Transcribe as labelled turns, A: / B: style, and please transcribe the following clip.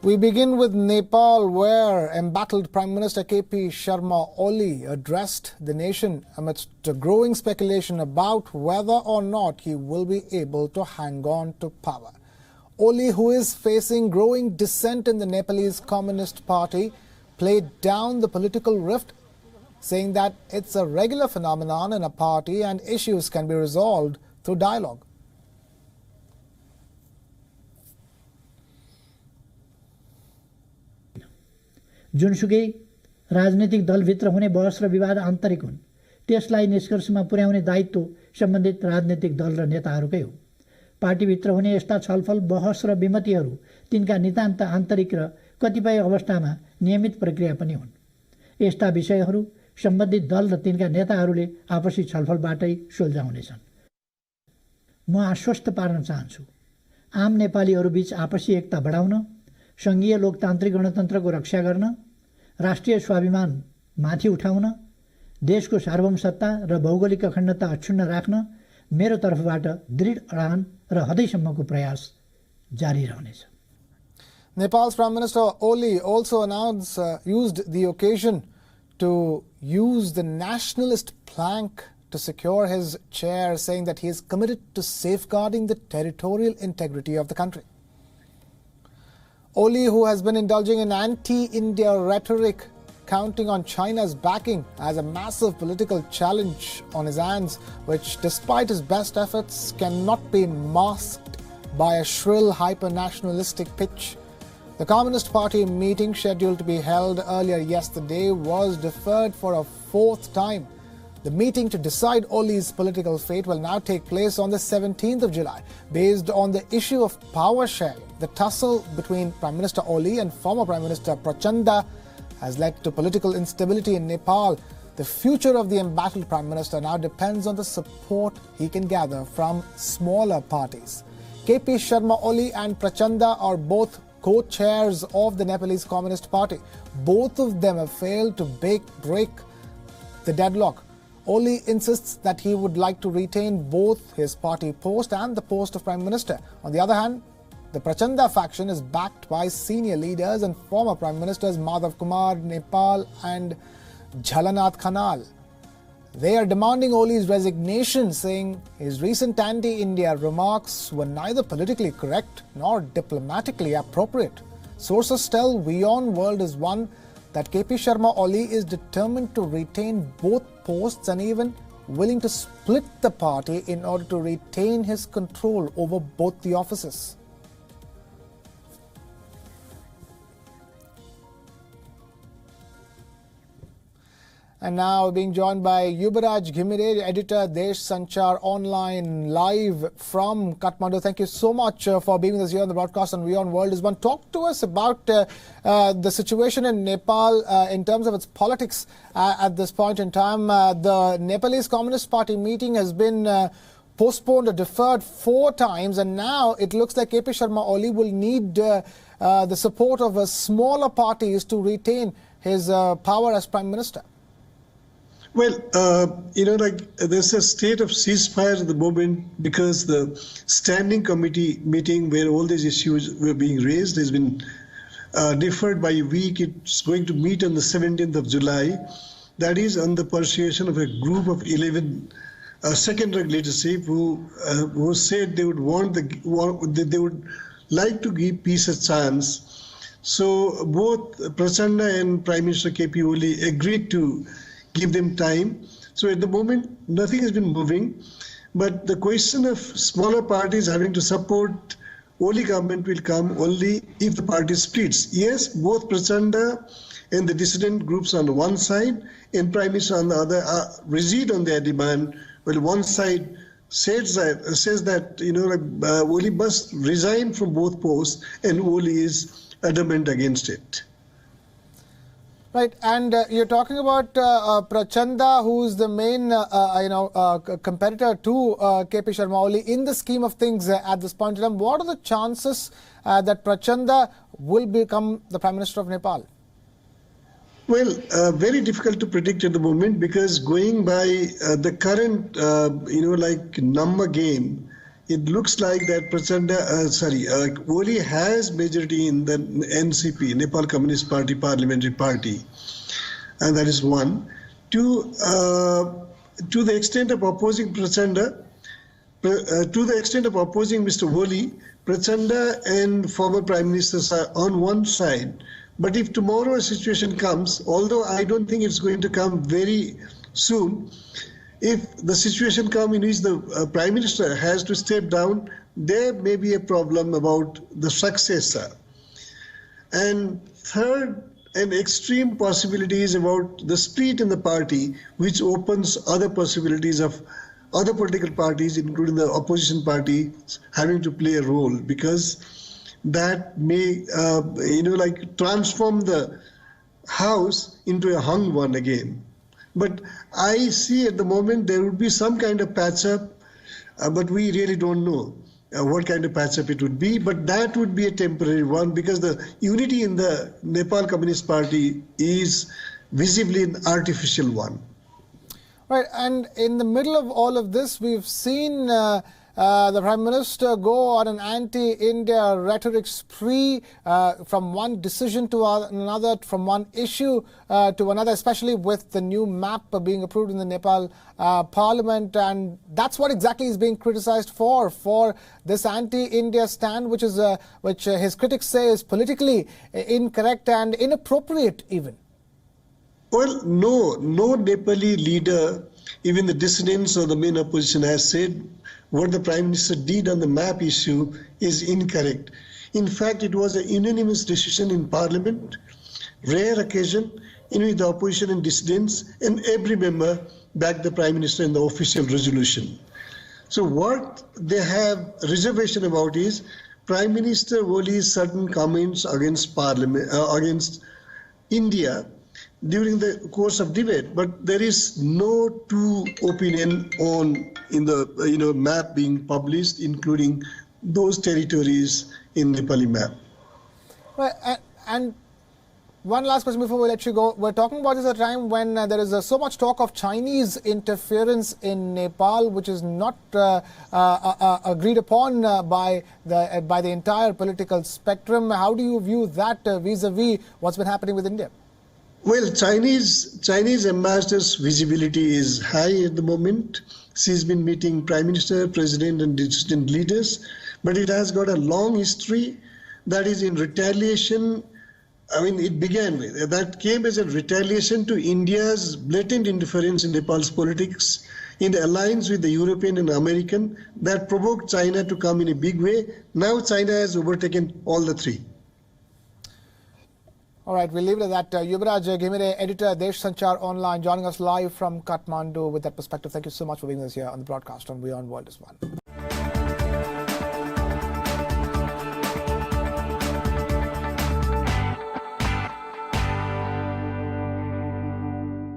A: We begin with Nepal, where embattled Prime Minister KP Sharma Oli addressed the nation amidst a growing speculation about whether or not he will be able to hang on to power. Oli, who is facing growing dissent in the Nepalese Communist Party, played down the political rift, saying that it's a regular phenomenon in a party and issues can be resolved through dialogue.
B: जुनसुकै राजनीतिक दलभित्र हुने बहस र विवाद आन्तरिक हुन्, त्यसलाई निष्कर्षमा पुर्याउने दायित्व सम्बन्धित राजनीतिक दल र नेताहरूकै हो। पार्टीभित्र हुने यस्ता छलफल, बहस र विमतिहरू तिनका नितान्त आन्तरिक र कतिपय अवस्थामा नियमित प्रक्रिया पनि हुन्। यस्ता विषयहरू सम्बन्धित दल र तिनका नेताहरूले आपसी छलफलबाटै सुल्झाउनेछन्। म आश्वस्त पार्न चाहन्छु, आम नेपालीहरूबीच आपसी एकता बढाउन, सङ्घीय लोकतान्त्रिक गणतन्त्रको रक्षा गर्न, राष्ट्रिय स्वाभिमान माथि उठाउन, देशको सार्वभौमसत्ता र भौगोलिक अखण्डता अक्षुण्ण राख्न मेरो तर्फबाट दृढ अडान र हदैसम्मको प्रयास जारी रहनेछ।
A: Nepal's Prime Minister Oli also used the occasion to use the nationalist plank to secure his chair, saying that he is committed to safeguarding the territorial integrity of the country. Oli, who has been indulging in anti-India rhetoric, counting on China's backing as a massive political challenge on his hands, which despite his best efforts cannot be masked by a shrill hyper-nationalistic pitch. The Communist Party meeting scheduled to be held earlier yesterday was deferred for a fourth time. The meeting to decide Oli's political fate will now take place on the 17th of July. Based on the issue of power sharing, the tussle between Prime Minister Oli and former Prime Minister Prachanda has led to political instability in Nepal. The future of the embattled Prime Minister now depends on the support he can gather from smaller parties. KP Sharma Oli and Prachanda are both co-chairs of the Nepalese Communist Party. Both of them have failed to break the deadlock. Oli insists that he would like to retain both his party post and the post of Prime Minister. On the other hand, the Prachanda faction is backed by senior leaders and former Prime Ministers Madhav Kumar, Nepal and Jhalanath Khanal. They are demanding Oli's resignation, saying his recent anti-India remarks were neither politically correct nor diplomatically appropriate. Sources tell WION World is one that KP Sharma Oli is determined to retain both posts and even willing to split the party in order to retain his control over both the offices. And now being joined by Yubaraj Ghimire, editor, Desh Sanchar Online, live from Kathmandu. Thank you so much for being with us here on the broadcast on WION World is One. Talk to us about the situation in Nepal in terms of its politics at this point in time. The Nepalese Communist Party meeting has been postponed or deferred 4 times, and now it looks like KP Sharma Oli will need the support of smaller parties to retain his power as Prime Minister.
C: Well, there's a state of ceasefire at the moment because the standing committee meeting where all these issues were being raised has been deferred by a week. It's going to meet on the 17th of July. That is on the persuasion of a group of 11 second-rank leadership who said they would they would like to give peace a chance. So both Prachanda and Prime Minister KP Oli agreed to give them time. So at the moment, nothing has been moving. But the question of smaller parties having to support Oli government will come only if the party splits. Yes, both Prachanda and the dissident groups on the one side and Prime Minister on the other reside on their demand. Well, one side says that Oli must resign from both posts, and Oli is adamant against it.
A: Right, and you're talking about Prachanda, who is the main, competitor to KP Sharma Oli in the scheme of things at this point in time. What are the chances that Prachanda will become the Prime Minister of Nepal?
C: Well, very difficult to predict at the moment because going by the current, number game, it looks like that Oli has majority in the NCP, Nepal Communist Party Parliamentary Party, and that is one. To the extent of opposing Prachanda, to the extent of opposing Mr. Oli, Prachanda and former Prime Ministers are on one side. But if tomorrow a situation comes, although I don't think it's going to come very soon, if the situation comes in which the Prime Minister has to step down, there may be a problem about the successor. And third, an extreme possibility is about the split in the party, which opens other possibilities of other political parties, including the opposition parties, having to play a role, because that may, transform the house into a hung one again. But I see at the moment there would be some kind of patch-up, but we really don't know what kind of patch-up it would be. But that would be a temporary one, because the unity in the Nepal Communist Party is visibly an artificial one.
A: Right, and in the middle of all of this, we've seen the Prime Minister go on an anti-India rhetoric spree from one decision to another, from one issue to another, especially with the new map being approved in the Nepal Parliament. And that's what exactly is being criticized for this anti-India stand, which his critics say is politically incorrect and inappropriate even.
C: Well, no Nepali leader, even the dissidents or the main opposition, has said what the Prime Minister did on the map issue is incorrect. In fact, it was a unanimous decision in Parliament, rare occasion in which the opposition and dissidents and every member backed the Prime Minister in the official resolution. So what they have reservation about is Prime Minister Oli's certain comments against Parliament, against India during the course of debate, but there is no true opinion in the map being published, including those territories in Nepali map.
A: Well, and one last question before we let you go. We're talking about this at a time when there is so much talk of Chinese interference in Nepal, which is not agreed upon by the entire political spectrum. How do you view that vis-a-vis what's been happening with India?
C: Well, Chinese ambassador's visibility is high at the moment. She's been meeting Prime Minister, President and dissident leaders, but it has got a long history that is in retaliation. I mean, that came as a retaliation to India's blatant interference in Nepal's politics in alliance with the European and American that provoked China to come in a big way. Now China has overtaken all the three.
A: All right, we'll leave it at that. Yuvraj Ghimire, editor, Desh Sanchar Online, joining us live from Kathmandu with that perspective. Thank you so much for being with us here on the broadcast on WION World as well.